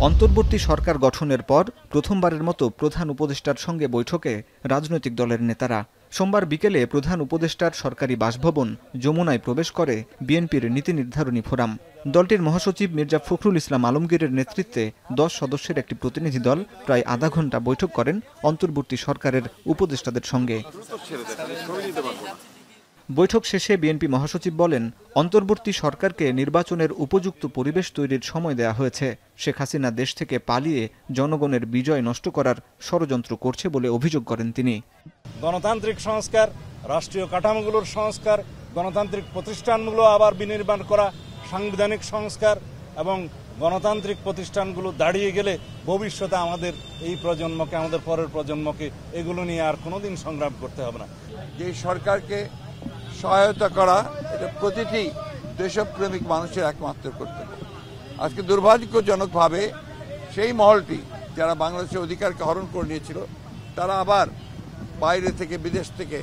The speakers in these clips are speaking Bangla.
অন্তর্বর্তী সরকার গঠনের পর প্রথমবারের মতো প্রধান উপদেষ্টার সঙ্গে বৈঠকে রাজনৈতিক দলের নেতারা। সোমবার বিকেলে প্রধান উপদেষ্টার সরকারি বাসভবন যমুনায় প্রবেশ করে বিএনপির নীতি নির্ধারণী ফোরাম। দলটির মহাসচিব মির্জা ফখরুল ইসলাম আলমগীরের নেতৃত্বে 10 সদস্যের একটি প্রতিনিধি দল প্রায় আধা ঘণ্টা বৈঠক করেন অন্তর্বর্তী সরকারের উপদেষ্টাদের সঙ্গে। বৈঠক শেষে বিএনপি মহাসচিব বলেন, অন্তর্বর্তী সরকারকে নির্বাচনের উপযুক্ত পরিবেশ তৈরির সময় দেয়া হয়েছে। শেখ হাসিনা দেশ থেকে পালিয়ে জনগণের বিজয় নষ্ট করার ষড়যন্ত্র করছে বলে অভিযোগ করেন তিনি। গণতান্ত্রিক সংস্কার, রাষ্ট্রীয় কাঠামোগুলোর সংস্কার, গণতান্ত্রিক প্রতিষ্ঠানগুলো আবার বিনির্মাণ করা, সাংবিধানিক সংস্কার এবং গণতান্ত্রিক প্রতিষ্ঠানগুলো দাঁড়িয়ে গেলে ভবিষ্যতে আমাদের এই প্রজন্মকে, আমাদের পরের প্রজন্মকে এগুলো নিয়ে আর কোনোদিন সংগ্রাম করতে হবে না। যে সরকারকে সহায়তা করা এটা প্রতিটি দেশপ্রেমিক মানুষের একমাত্র কর্তব্য। আজকে দুর্ভাগ্যজনকভাবে সেই মহলটি যারা বাংলাদেশের অধিকারকে হরণ করে নিয়েছিল তারা আবার বাইরে থেকে, বিদেশ থেকে,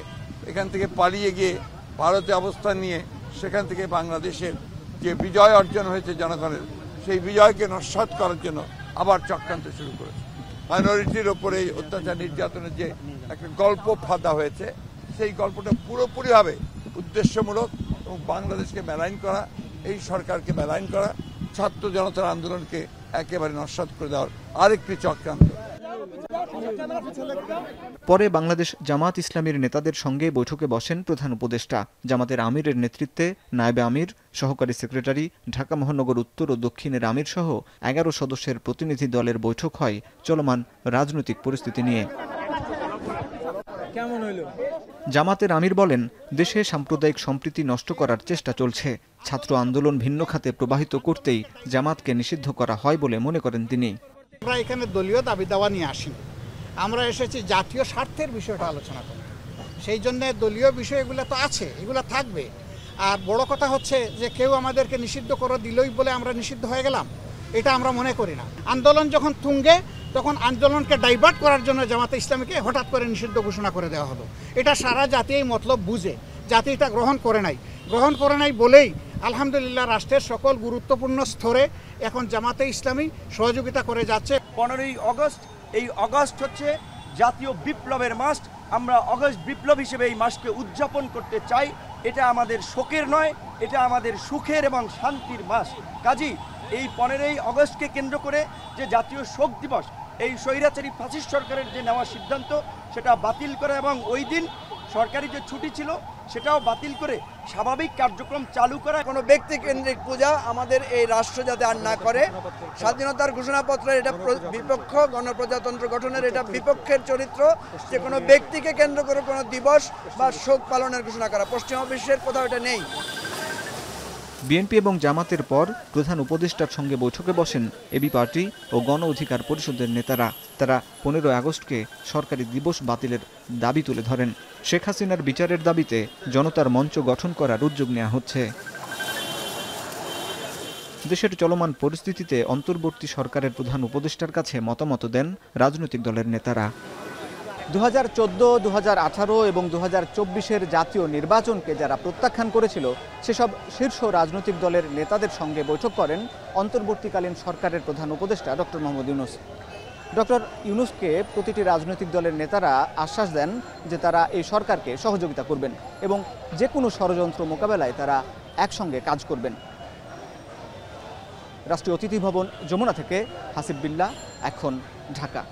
এখান থেকে পালিয়ে গিয়ে ভারতে অবস্থান নিয়ে সেখান থেকে বাংলাদেশের যে বিজয় অর্জন হয়েছে জনগণের, সেই বিজয়কে নস্যাৎ করার জন্য আবার চক্রান্ত শুরু করেছে। মাইনরিটির ওপরে অত্যাচার নির্যাতনের যে একটা গল্প ফাঁদা হয়েছে, সেই গল্পটা পুরোপুরিভাবে উদ্দেশ্যমূলক এবং বাংলাদেশকে মেলাইন করা, এই সরকারকে মেলাইন করা, ছাত্র জনতার আন্দোলনকে একেবারে নস্যাৎ করে দেওয়ার আরেকটি চক্রান্ত। পরে বাংলাদেশ জামাত ইসলামীর নেতাদের সঙ্গে বৈঠকে বসেন প্রধান উপদেষ্টা। জামাতের আমিরের নেতৃত্বে নায়েবে আমির, সহকারী সেক্রেটারি, ঢাকা মহানগর উত্তর ও দক্ষিণের আমির সহ 11 সদস্যের প্রতিনিধি দলের বৈঠক হয় চলমান রাজনৈতিক পরিস্থিতি নিয়ে। জামাতের আমির বলেন, দেশে সাম্প্রদায়িক সম্প্রীতি নষ্ট করার চেষ্টা চলছে। ছাত্র আন্দোলন ভিন্ন খাতে প্রবাহিত করতেই জামাতকে নিষিদ্ধ করা হয় বলে মনে করেন তিনি। আমরা এখানে দলীয় দাবি দাওয়া নিয়ে আসি, আমরা এসেছি জাতীয় স্বার্থের বিষয়টা আলোচনা করতে। সেই জন্য দলীয় বিষয় এগুলো তো আছে, এগুলো থাকবে। আর বড় কথা হচ্ছে যে কেউ আমাদেরকে নিষিদ্ধ করে দিলই বলে আমরা নিষিদ্ধ হয়ে গেলাম, এটা আমরা মনে করি না। আন্দোলন যখন তুঙ্গে, তখন আন্দোলনকে ডাইভার্ট করার জন্য জামাতে ইসলামীকে হঠাৎ করে নিষিদ্ধ ঘোষণা করে দেওয়া হলো। এটা সারা জাতি এই মতলব বুঝে, জাতি এটা গ্রহণ করে নাই বলেই আলহামদুলিল্লাহ রাষ্ট্রের সকল গুরুত্বপূর্ণ স্তরে এখন জামাতে ইসলামী সহযোগিতা করে যাচ্ছে। 15ই আগস্ট, এই আগস্ট হচ্ছে জাতীয় বিপ্লবের মাস। আমরা আগস্ট বিপ্লব হিসেবে এই মাসকে উদযাপন করতে চাই। এটা আমাদের শোকের নয়, এটা আমাদের সুখের এবং শান্তির মাস। কাজী এই 15ই আগস্টকে কেন্দ্র করে যে জাতীয় শোক দিবস, এই স্বৈরাচারী ফ্যাসিস্ট সরকারের যে নেওয়া সিদ্ধান্ত সেটা বাতিল করা এবং ওই দিন সরকারি যে ছুটি ছিল সেটাও বাতিল করে স্বাভাবিক কার্যক্রম চালু করা। কোনো ব্যক্তি কেন্দ্রিক পূজা আমাদের এই রাষ্ট্র যাতে আর না করে, স্বাধীনতার ঘোষণাপত্রের এটা বিপক্ষ, গণপ্রজাতন্ত্র গঠনের এটা বিপক্ষের চরিত্র যে কোনো ব্যক্তিকে কেন্দ্র করে কোনো দিবস বা শোক পালনের ঘোষণা করা। পশ্চিমা বিশ্বের কোথাও এটা নেই। বিএনপি এবং জামাতের পর প্রধান উপদেষ্টার সঙ্গে বৈঠকে বসেন এবি পার্টি ও গণ অধিকার পরিষদের নেতারা। তারা 15 আগস্টকে সরকারি দিবস বাতিলের দাবি তুলে ধরেন। শেখ হাসিনার বিচারের দাবিতে জনতার মঞ্চ গঠন করার উদ্যোগ নেওয়া হচ্ছে। দেশের চলমান পরিস্থিতিতে অন্তর্বর্তী সরকারের প্রধান উপদেষ্টার কাছে মতামত দেন রাজনৈতিক দলের নেতারা। 2014, 2018 এবং 2024-এর জাতীয় নির্বাচনকে যারা প্রত্যাখ্যান করেছিল সেসব শীর্ষ রাজনৈতিক দলের নেতাদের সঙ্গে বৈঠক করেন অন্তর্বর্তীকালীন সরকারের প্রধান উপদেষ্টা ডক্টর মোহাম্মদ ইউনূস। ডক্টর ইউনূসকে প্রতিটি রাজনৈতিক দলের নেতারা আশ্বাস দেন যে তারা এই সরকারকে সহযোগিতা করবেন এবং যে কোনো ষড়যন্ত্র মোকাবেলায় তারা একসঙ্গে কাজ করবেন। রাষ্ট্রীয় অতিথি ভবন যমুনা থেকে হাসিব বিল্লাহ, এখন, ঢাকা।